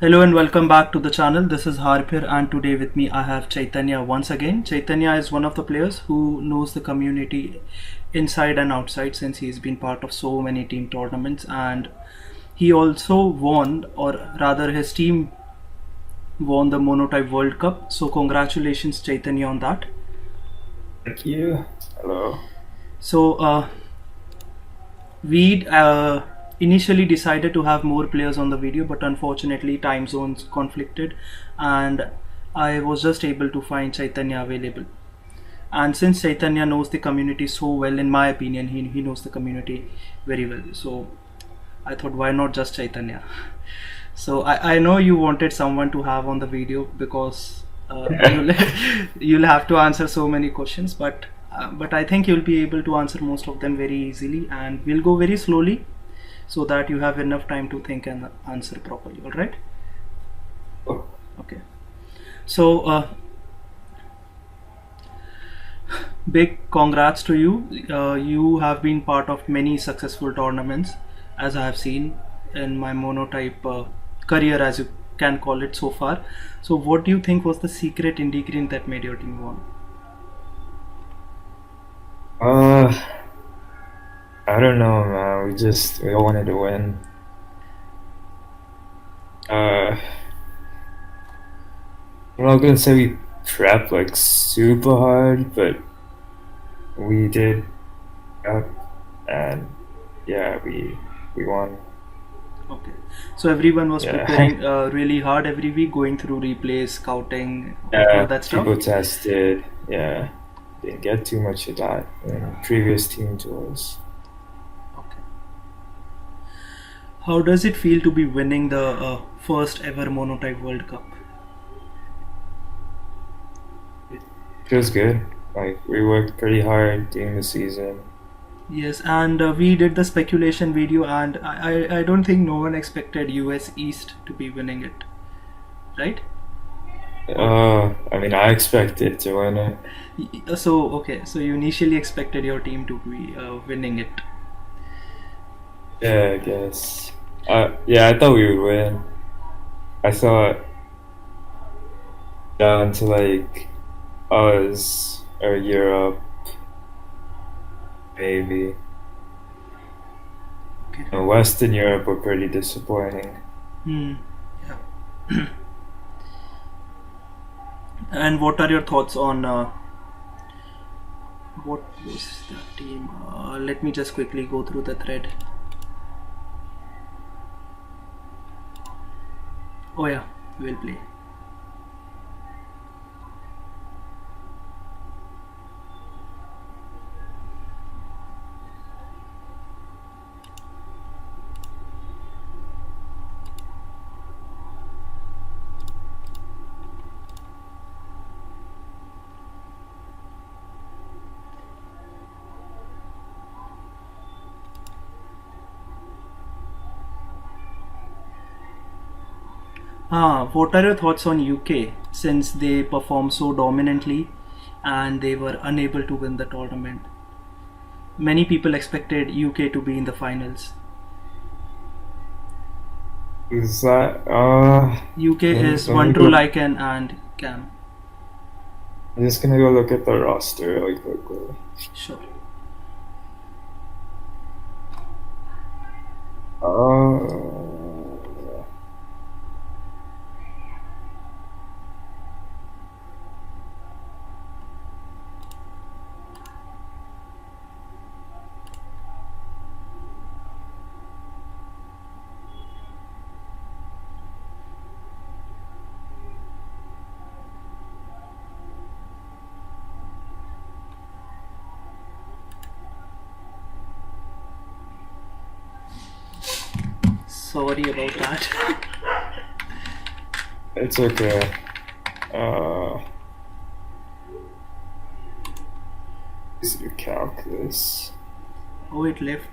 Hello and welcome back to the channel. This is Harpp here, and today with me I have Chaitanya once again. Chaitanya is one of the players who knows the community inside and outside since he's been part of so many team tournaments, and he also won, or rather his team won, the Monotype World Cup. So congratulations Chaitanya on that. Thank you. Hello. So we initially decided to have more players on the video, but unfortunately time zones conflicted and I was just able to find Chaitanya available. And since Chaitanya knows the community so well, in my opinion, he knows the community very well, so I thought, why not just Chaitanya? So I know you wanted someone to have on the video because you'll have to answer so many questions, but I think you'll be able to answer most of them very easily, and we'll go very slowly so that you have enough time to think and answer properly. All right? Okay. So big congrats to you. You have been part of many successful tournaments, as I have seen in my Monotype career, as you can call it, so far. So what do you think was the secret ingredient that made your team win? I don't know, man. We all wanted to win. I'm not gonna say we prepped like super hard, but we did prep, and yeah, we won. Okay, so everyone was Yeah. preparing really hard every week, going through replays, scouting, all Yeah, that stuff. people tested. Yeah, didn't get too much of that in previous team tours. Okay. How does it feel to be winning the first ever Monotype World Cup? Feels good. Like we worked pretty hard during the season. Yes, and we did the speculation video, and I don't think no one expected US East to be winning it, right? I mean, I expected to win it. So okay, so you initially expected your team to be winning it. Yeah, I guess. Yeah, I thought we would win. I thought down to like us or Europe, maybe. Okay. Western Europe were pretty disappointing. Yeah. And what are your thoughts on what was that team? Let me just quickly go through the thread. Oh yeah, we'll play. What are your thoughts on UK, since they performed so dominantly and they were unable to win the tournament? Many people expected UK to be in the finals. Is that UK is let me one go. true Lycan and Cam. I'm just gonna go look at the roster really quickly. Sure. Sorry about that. It's okay. Is your calculus? Oh, it left.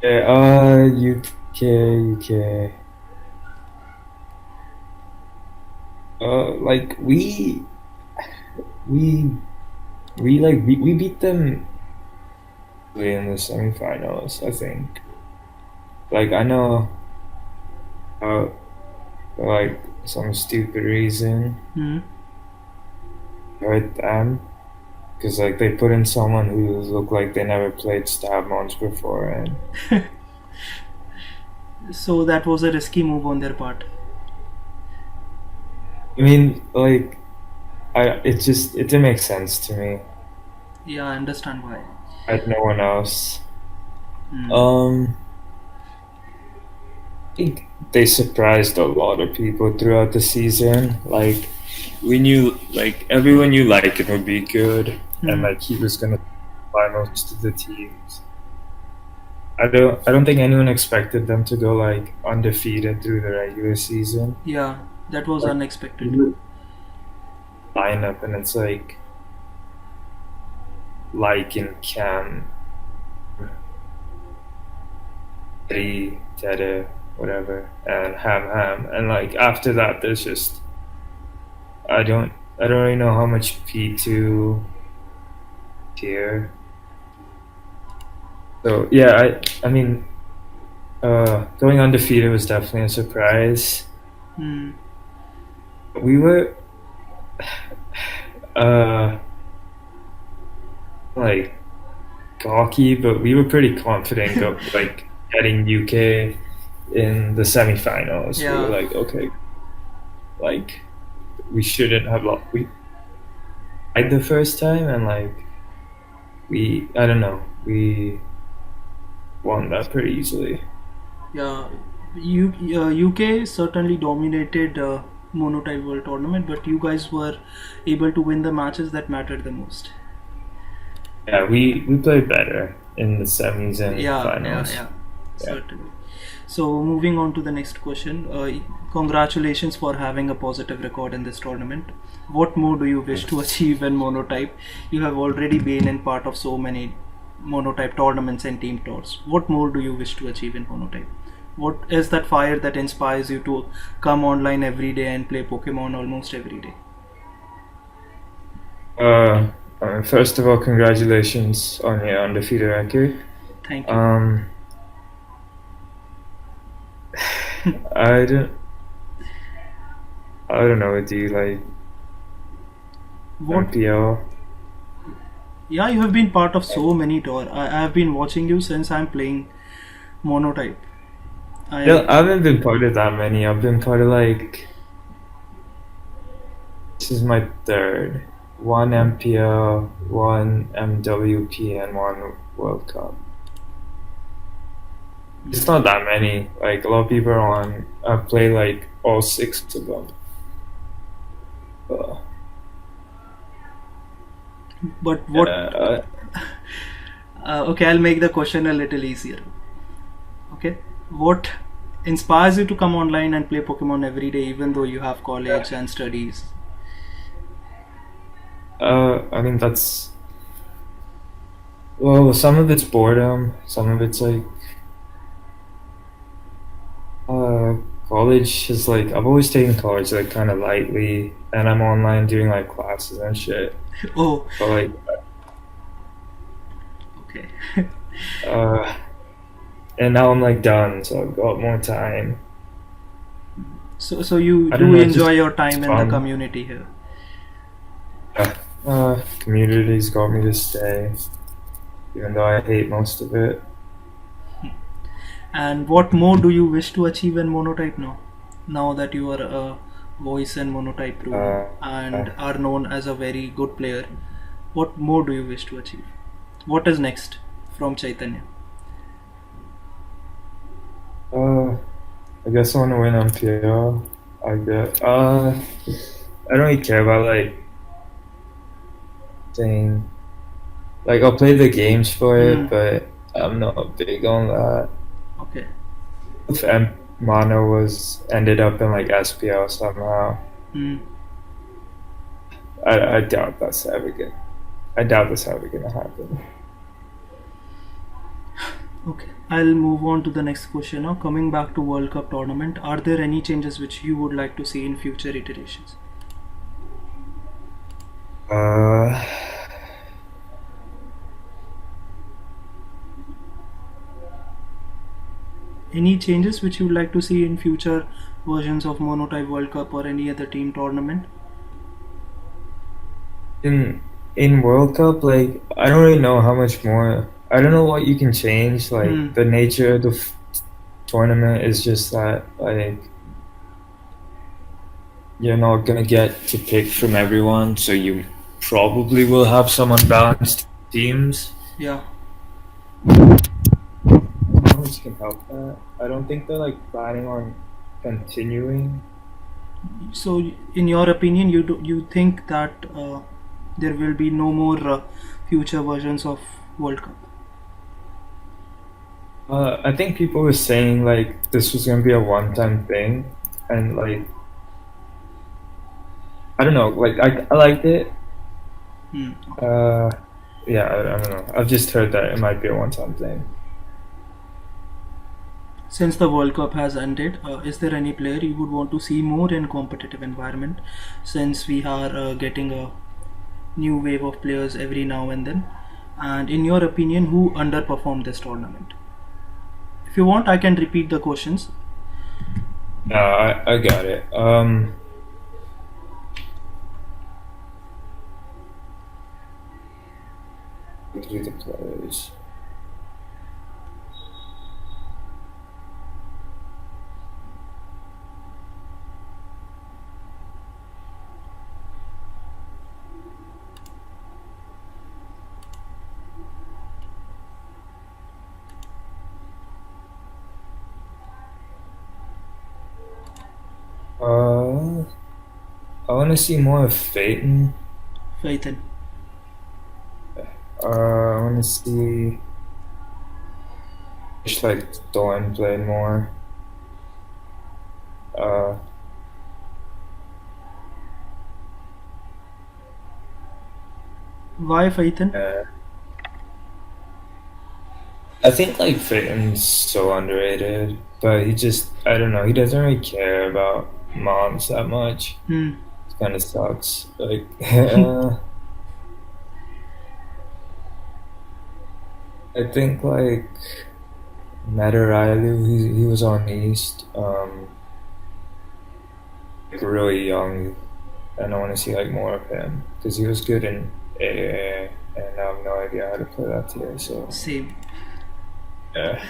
Yeah, UK. Like we beat them in the semifinals, I think. Like I know out for like some stupid reason. Hmm. Hurt them because like they put in someone who looked like they never played stab mons before, and So that was a risky move on their part. I mean like it didn't make sense to me. Yeah, I understand why. I had no one else. Hmm. Um, I think they surprised a lot of people throughout the season. Like we knew, like everyone knew, like it would be good, and Hmm. like he was gonna buy most of the teams. I don't think anyone expected them to go like undefeated through the regular season. Yeah, that was Like unexpected. you lineup, and it's like in Cam, Teddy, whatever, and Ham, and like after that, there's just I don't I don't really know how much P2 tier. So yeah, I mean, going undefeated was definitely a surprise. Hmm. We were uh like cocky, but we were pretty confident of like getting UK in the semifinals. We were Yeah, like, okay, like we shouldn't have lost. We tried the first time, and like I don't know, we won that pretty easily. yeah. UK certainly dominated Monotype World Tournament, but you guys were able to win the matches that mattered the most. Yeah, we played better in the semis and Yeah, yeah, finals. yeah. Yeah. Certainly. So moving on to the next question. Congratulations for having a positive record in this tournament. What more do you wish to achieve in Monotype? You have already been in part of so many Monotype tournaments and team tours. What more do you wish to achieve in Monotype? What is that fire that inspires you to come online every day and play Pokemon almost every day? First of all, congratulations on your undefeated record. Thank you. Um, I don't, I don't know. Do you like What? MPL? Yeah, you have been part of so many tours. I have been watching you since I'm playing Monotype. No, I I haven't been part of that many. I've been part of like this is my third. One MPL, one MWP, and one World Cup. It's not that many. Like a lot of people are on. I play like all six of them. Uh, But yeah, what? Okay, I'll make the question a little easier. Okay, what inspires you to come online and play Pokemon every day, even though you have college and studies? I mean that's well, some of it's boredom, some of it's like uh, college is like I've always taken college like kind of lightly, and I'm online doing like classes and shit. Oh, But like, okay. uh, and now I'm like done, so I've got more time. So you I don't do know, it's enjoy just your it's time in the fun. community here. Community's got me to stay, even though I hate most of it. And what more do you wish to achieve in Monotype now? Now that you are a voice in Monotype proven Uh, and are known as a very good player, what more do you wish to achieve? What is next from Chaitanya? uh, I guess I want to win MPL. I guess. I don't really care about like saying like I'll play the games for Hmm. it, but I'm not big on that. Okay. If Mono was ended up in like SPL somehow, Hmm. I doubt that's ever gonna. I doubt that's ever gonna happen. Okay, I'll move on to the next question now. Coming back to World Cup tournament, are there any changes which you would like to see in future iterations? Uh, Any changes which you would like to see in future versions of Monotype World Cup or any other team tournament? In World Cup, like I don't really know how much more. I don't know what you can change. Like the nature of the tournament is just that like you're not gonna get to pick from everyone, so you probably will have some unbalanced teams. Yeah. How much can help that? I don't think they're like planning on continuing. So, in your opinion, you think that there will be no more future versions of World Cup? I think people were saying like this was gonna be a one-time thing, and like I don't know, like I liked it. Yeah, I don't know. I've just heard that it might be a one-time thing. Since the World Cup has ended, is there any player you would want to see more in competitive environment? Since we are getting a new wave of players every now and then, and in your opinion, who underperformed this tournament? If you want, I can repeat the questions. No, I got it. Through the players. I want to see more of Phaeton. Phaeton. I want to see just like Thorn play more. Why Phaeton? I think like Phaeton's so underrated, but I don't know, he doesn't really care about moms that much. It kind of sucks. Like, I think like Mataralu, he was on East, like really young, and I want to see like more of him because he was good in AA, and I have no idea how to play that tier. So same. Yeah.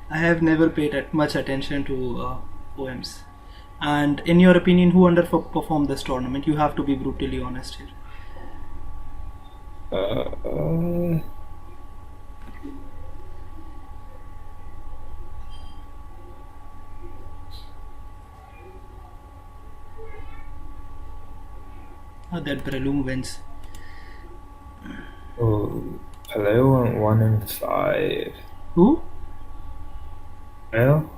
I have never paid much attention to OMs. And in your opinion, who underperformed this tournament? You have to be brutally honest here. That Brelum wins. Oh, Paleo went 1-5. Who? Paleo?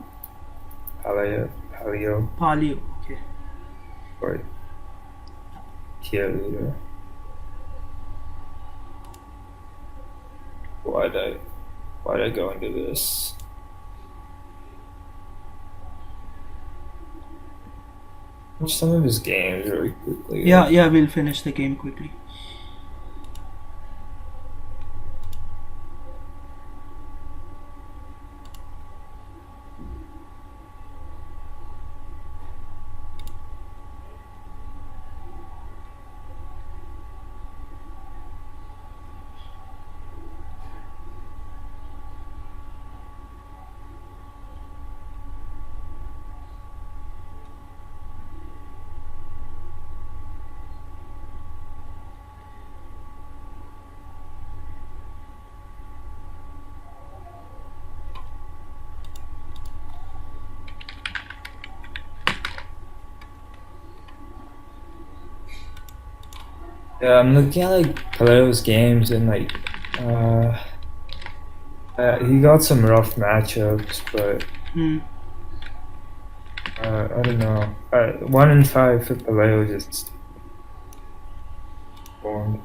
Palio, okay. Or tier leader. Why'd I go into this? Watch some of his games really quickly. Yeah, we'll finish the game quickly. Yeah, I'm looking at like Paleo's games and like he got some rough matchups, but I don't know. 1-5 for Paleo just formed.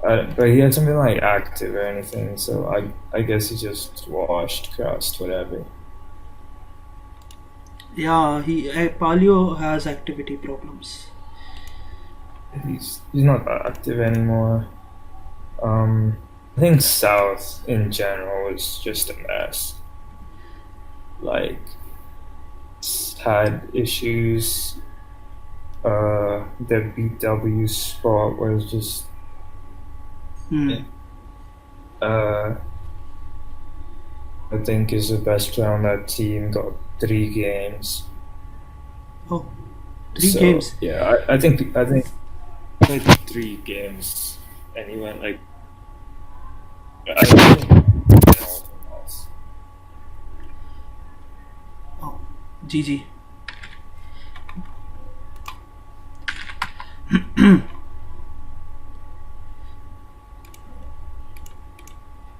But he hasn't been like active or anything, so I guess he just washed, crossed, whatever. Yeah, Palio has activity problems. He's not that active anymore. I think South in general was just a mess. like had issues. The BW spot was just Hmm. I think is the best player on that team. Got 3 games. Oh, three So games. yeah, I think played 3 games, and he went like I think Oh, GG.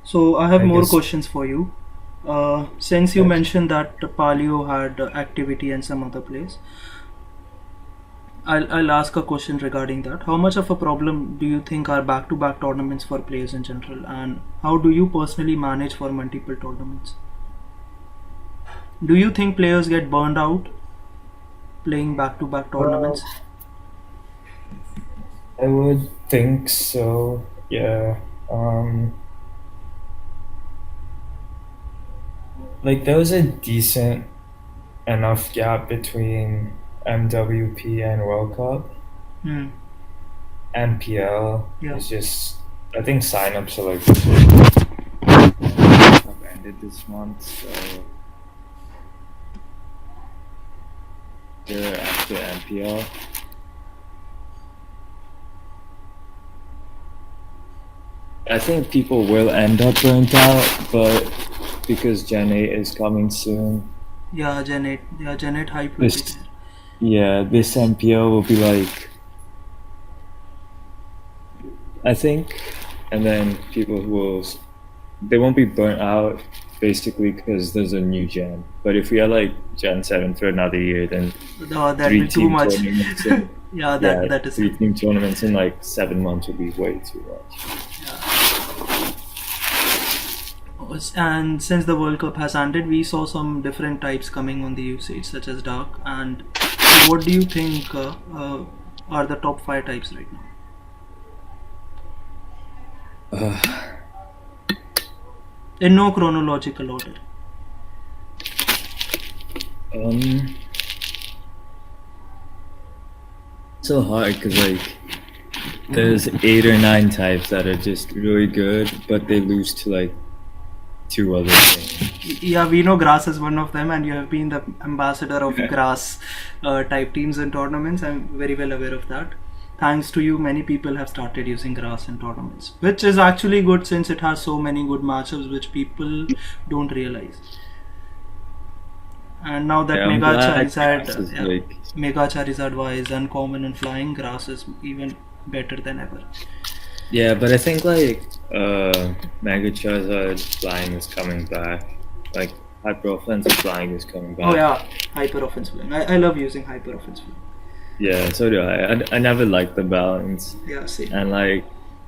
So I have I more guess questions for you. Since you yes. mentioned that Palio had activity and some other place, I'll ask a question regarding that. How much of a problem do you think are back-to-back tournaments for players in general, and how do you personally manage for multiple tournaments? Do you think players get burned out playing back-to-back Well, tournaments? I would think so. Yeah. Like there was a decent enough gap between MWP and World Cup. Hmm. MPL Yeah. is just I think signups are like have ended this month, so they're after MPL. I think people will end up burnt out, but because Gen 8 is coming soon, Yeah, Janet. Yeah, Janet hype will be this there. this MPL will be like I think, and then people will they won't be burnt out basically because there's a new gen. But if we are like Gen 7 for another year, then No, that will three be too team much. tournaments in Yeah, yeah, that is it. 3 team tournaments in like 7 months would be way too much. And since the World Cup has ended, we saw some different types coming on the usage, such as dark. And what do you think are the top 5 types right now? In no chronological order. Um, so hard because like there's 8 or 9 types that are just really good, but they lose to like 2 other things. Yeah, we know grass is one of them, and you have been the ambassador of grass type teams in tournaments. I'm very well aware of that. Thanks to you, many people have started using grass in tournaments, which is actually good since it has so many good matchups which people don't realize. And now that Yeah, I'm Mega glad Charizard, Grass is yeah, like Mega Charizard is uncommon and flying, grass is even better than ever. yeah, but I think like Mega Charizard flying is coming back. Like hyper offensive flying is coming Oh back. yeah, hyper offensive. I love using hyper offensive. Yeah, so do I never liked the balance. Yeah, same. And like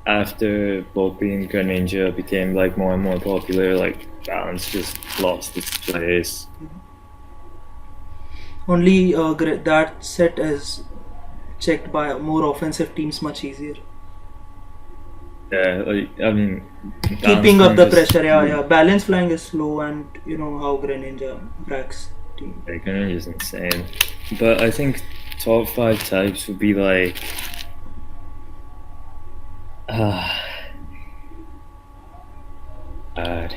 after Volpe and Greninja became like more and more popular, like balance just lost its place. Only that set is checked by more offensive teams much easier. Yeah, like I mean Keeping up balance the just pressure, yeah. Balance flying is slow, and you know how Greninja wrecks team. yeah, Greninja is insane. But I think top 5 types would be like bad.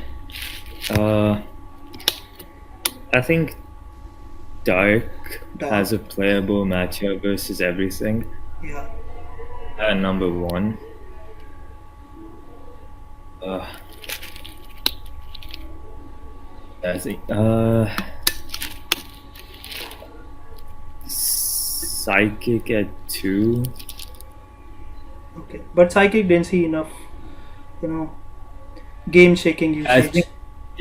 I think Dark has a playable matchup versus everything Yeah. at number 1. I think Psychic at 2. Okay. But Psychic didn't see enough, you know, game shaking I usage. think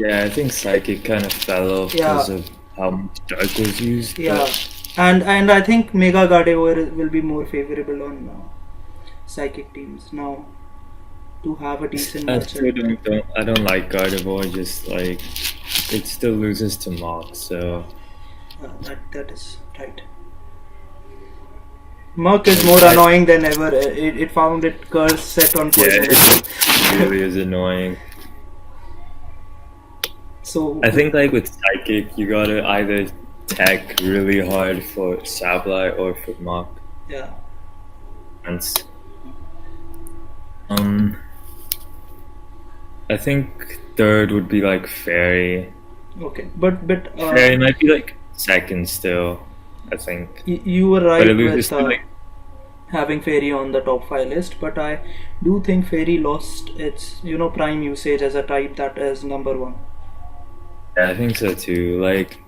I think Psychic kind of fell off Yeah. because of how much Dark was used. Yeah. But And I think Mega Gardevoir will be more favorable on Psychic teams now to have a decent I matchup. still I don't like Gardevoir. Just like it still loses to Mach. So That is right. Murk is more annoying than ever. It found it curse set on yeah, poison. it really is annoying. So I think like with psychic, you gotta either tech really hard for Sableye or for Mock. yeah, And um, I think third would be like Fairy. okay, but Fairy might be like second still, I think. you were But it right loses with to like having Fairy on the top 5 list, but I do think Fairy lost its prime usage as a type that is number one. yeah, I think so too. Like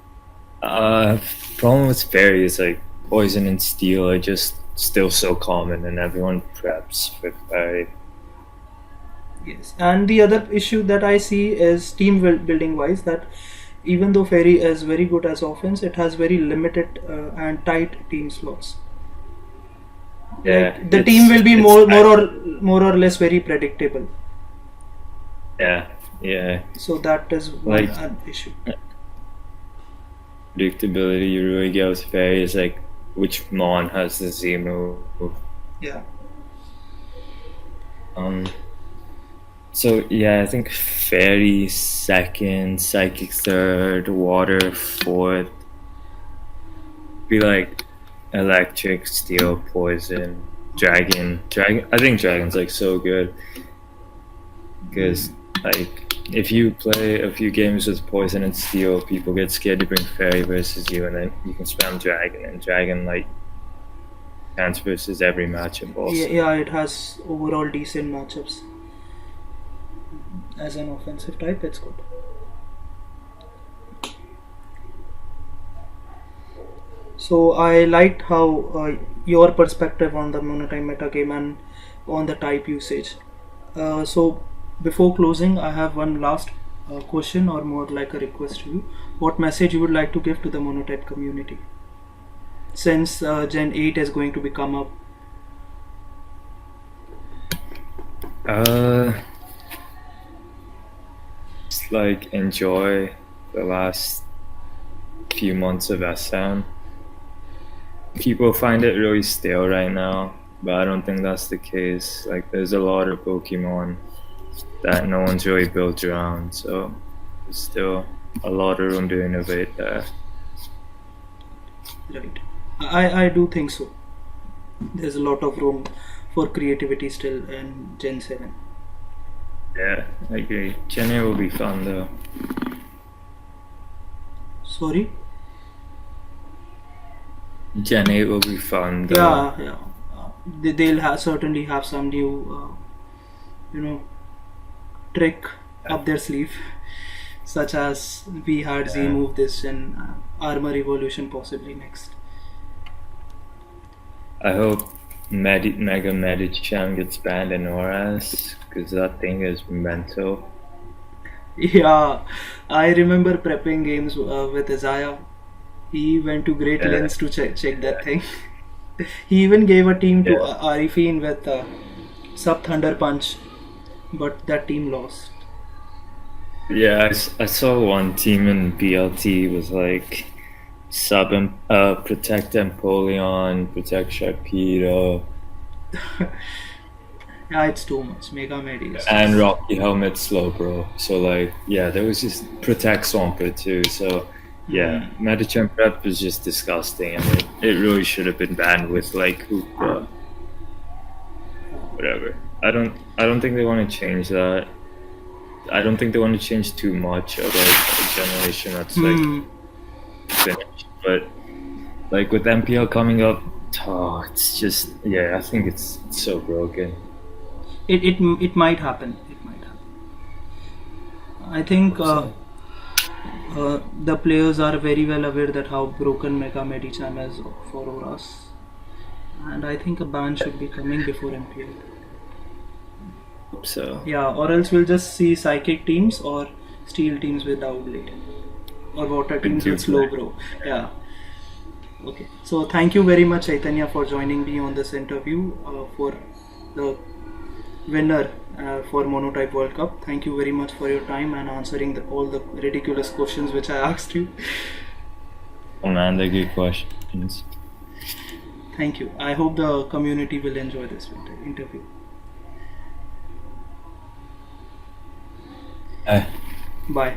problem with Fairy is like Poison and Steel are just still so common and everyone preps with Fairy. Yes, and the other issue that I see is team building wise, that even though Fairy is very good as offense, it has very limited and tight team slots. Yeah, Like the team will be it's more or less very predictable. yeah. So that is one Like issue. predictability you really get with Fairy is like which Mon has the Z move. Yeah. So yeah, I think Fairy second, Psychic third, Water fourth. Be like Electric, Steel, Poison, Dragon. I think Dragon's like so good because like if you play a few games with Poison and Steel, people get scared to bring Fairy versus you, and then you can spam Dragon, and Dragon like counts versus every matchup also. Yeah, it has overall decent matchups. As an offensive type, it's good. So I liked how your perspective on the Monotype metagame and on the type usage. So before closing, I have one last question, or more like a request to you. What message you would like to give to the Monotype community? Since Gen 8 is going to be come up. Just like enjoy the last few months of SM. People find it really stale right now, but I don't think that's the case. Like there's a lot of Pokemon that no one's really built around, so there's still a lot of room to innovate there. Right. I do think so. There's a lot of room for creativity still in Gen 7. Yeah, I agree. Chaitanya will be fun though. Sorry? Gen 8 will be fun though. Yeah. They'll certainly have some new, trick up their sleeve, such as we had Z move this in Armor Evolution possibly next. I hope Mega Medicham gets banned in ORAS because that thing is mental. Yeah, I remember prepping games with Isaiah. He went to great lengths to check that thing. He even gave a team to Arifin with Sub Thunder Punch, but that team lost. Yeah, I saw one team in BLT was like sub and protect Empoleon, protect Sharpedo. Yeah, it's too much. Mega Medi. And Rocky Helmet Slowbro. So like yeah, there was just protect Swampert too. So yeah, Medicham prep is just disgusting, and it really should have been banned with like Hoopla. Whatever. I don't think they want to change that. I don't think they want to change too much of like a generation that's like finished. But like with MPL coming up, it's just I think it's so broken. It might happen. It might happen. I think the players are very well aware that how broken Mega Medicham is for us, and I think a ban should be coming before MPL. So yeah, or else we'll just see Psychic teams or Steel teams with Outblade, or Water teams with Slowbro. Yeah. Okay. So thank you very much, Chaitanya, for joining me on this interview for the winner for Monotype World Cup. Thank you very much for your time and answering all the ridiculous questions which I asked you. Oh man, they're good questions. Thank you. I hope the community will enjoy this interview. Bye. Bye.